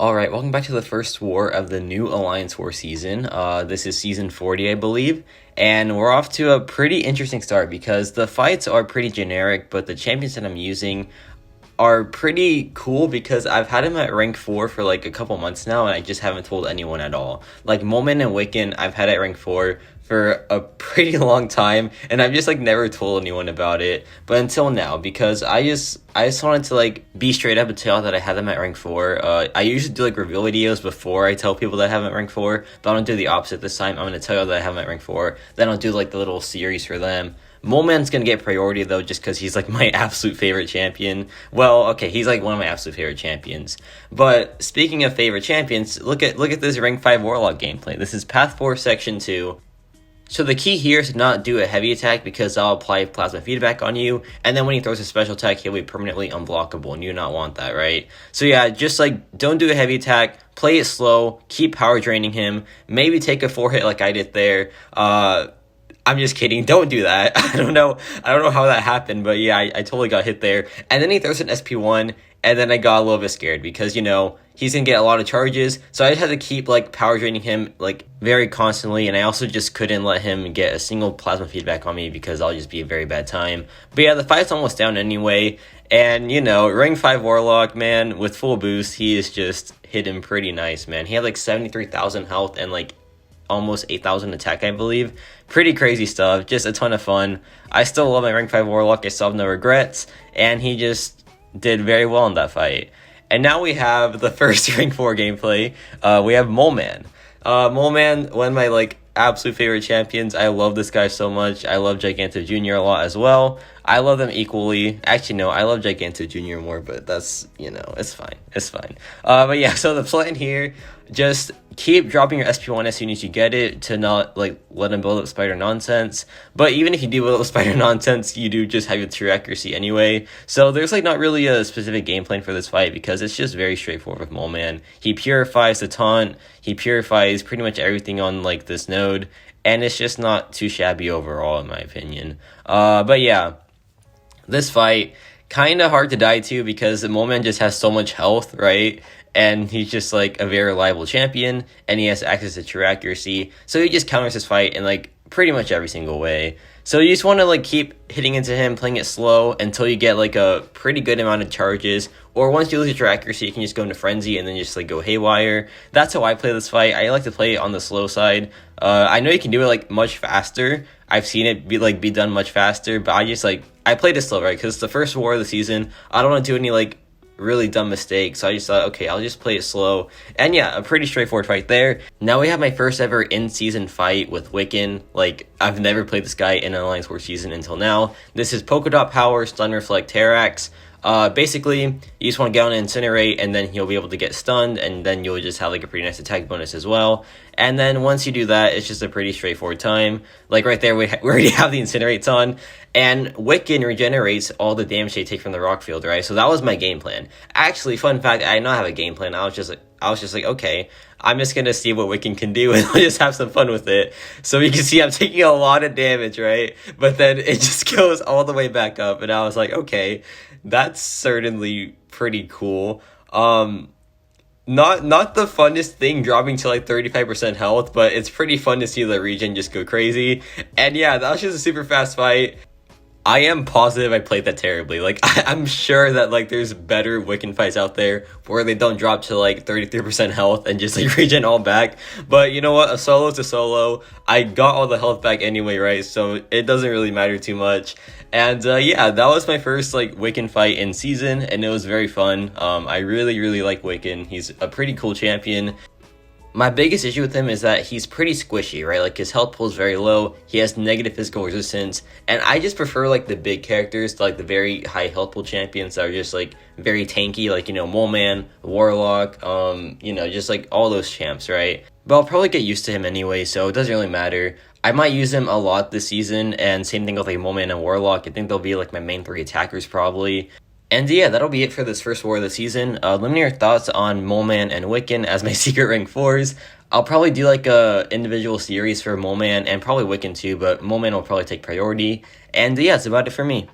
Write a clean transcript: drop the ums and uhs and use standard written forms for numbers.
Alright, welcome back to the first war of the new Alliance War season. This is season 40, I believe, and we're off to a pretty interesting start because the fights are pretty generic, but the champions that I'm using are pretty cool because I've had him at rank 4 for like a couple months now, and I just haven't told anyone at all. Like Moment and Wiccan, I've had at rank 4 for a pretty long time, and I've just like never told anyone about it. But until now, because I just wanted to like be straight up and tell that I had them at rank 4. I usually do like reveal videos before I tell people that I have them at rank 4, but I'm gonna do the opposite this time. I'm gonna tell you that I have them at rank 4. Then I'll do like the little series for them. Moleman's gonna get priority though, just because he's like my absolute favorite champion. Well, okay, he's like one of my absolute favorite champions. But speaking of favorite champions, look at this rank 5 Warlock gameplay. This is Path 4 Section 2. So the key here is to not do a heavy attack because I'll apply plasma feedback on you, and then when he throws a special attack, he'll be permanently unblockable, and you do not want that, right? So yeah, just like don't do a heavy attack, play it slow, keep power draining him, maybe take a 4-hit like I did there. I'm just kidding. Don't do that. I don't know how that happened, but yeah, I totally got hit there. And then he throws an SP1, and then I got a little bit scared because, you know, he's going to get a lot of charges. So I just had to keep, like, power draining him, like, very constantly. And I also just couldn't let him get a single plasma feedback on me because I'll just be a very bad time. But yeah, the fight's almost down anyway. And, you know, rank 5 Warlock, man, with full boost, he is just hit him pretty nice, man. He had, like, 73,000 health and, like, almost 8,000 attack, I believe. Pretty crazy stuff, just a ton of fun. I still love my rank 5 Warlock, I still have no regrets, and he just did very well in that fight. And now we have the first rank 4 gameplay. We have Moleman. Moleman, one of my like absolute favorite champions. I love this guy so much. I love Giganto Jr. a lot as well. I love them equally. Actually, no, I love Giganto Jr. more, but that's, you know, it's fine. It's fine. But yeah, so the plan here, just keep dropping your SP1 as soon as you get it to not, like, let him build up spider nonsense. But even if you do build up spider nonsense, you do just have your true accuracy anyway. So there's, like, not really a specific game plan for this fight because it's just very straightforward with Moleman. He purifies the taunt. He purifies pretty much everything on, like, this node. And it's just not too shabby overall, in my opinion. But yeah. This fight, kind of hard to die to because the Moleman just has so much health, right? And he's just like a very reliable champion, and he has access to true accuracy. So he just counters this fight in like pretty much every single way. So you just want to like keep hitting into him, playing it slow until you get like a pretty good amount of charges. Or once you lose your true accuracy, you can just go into frenzy and then just like go haywire. That's how I play this fight. I like to play it on the slow side. I know you can do it like much faster. I've seen it be done much faster, but I played it slow, right? Because it's the first war of the season. I don't want to do any like really dumb mistakes, so I just thought, okay, I'll just play it slow. And yeah, a pretty straightforward fight there. Now we have my first ever in-season fight with Wiccan. Like, I've never played this guy in an Alliance War season until now. This is Polka Dot Power, Stun Reflect Terrax. Basically, you just want to get on and Incinerate, and then he'll be able to get stunned, and then you'll just have like a pretty nice attack bonus as well. And then once you do that, it's just a pretty straightforward time. Like right there, we already have the Incinerates on, and Wiccan regenerates all the damage they take from the rock field, right? So that was my game plan. Actually, fun fact, I did not have a game plan. I was just like, okay, I'm just gonna see what Wiccan can do, and I'll just have some fun with it. So you can see I'm taking a lot of damage, right? But then it just goes all the way back up, and I was like, okay, that's certainly pretty cool. Not the funnest thing dropping to like 35% health, but it's pretty fun to see the regen just go crazy. And yeah, that was just a super fast fight. I am positive I played that terribly. Like, I'm sure that, like, there's better Wiccan fights out there where they don't drop to, like, 33% health and just, like, regen all back. But you know what? A solo is a solo. I got all the health back anyway, right? So it doesn't really matter too much. And, yeah, that was my first, like, Wiccan fight in season, and it was very fun. I really, really like Wiccan. He's a pretty cool champion. My biggest issue with him is that he's pretty squishy, right? Like, his health pool is very low, he has negative physical resistance, and I just prefer, like, the big characters to, like, the very high health pool champions that are just, like, very tanky, like, you know, Moleman, Warlock, you know, just, like, all those champs, right? But I'll probably get used to him anyway, so it doesn't really matter. I might use him a lot this season, and same thing with, like, Moleman and Warlock. I think they'll be, like, my main 3 attackers, probably. And yeah, that'll be it for this first war of the season. Let me know your thoughts on Moleman and Wiccan as my secret rank 4s. I'll probably do like a individual series for Moleman and probably Wiccan too, but Moleman will probably take priority. And yeah, that's about it for me.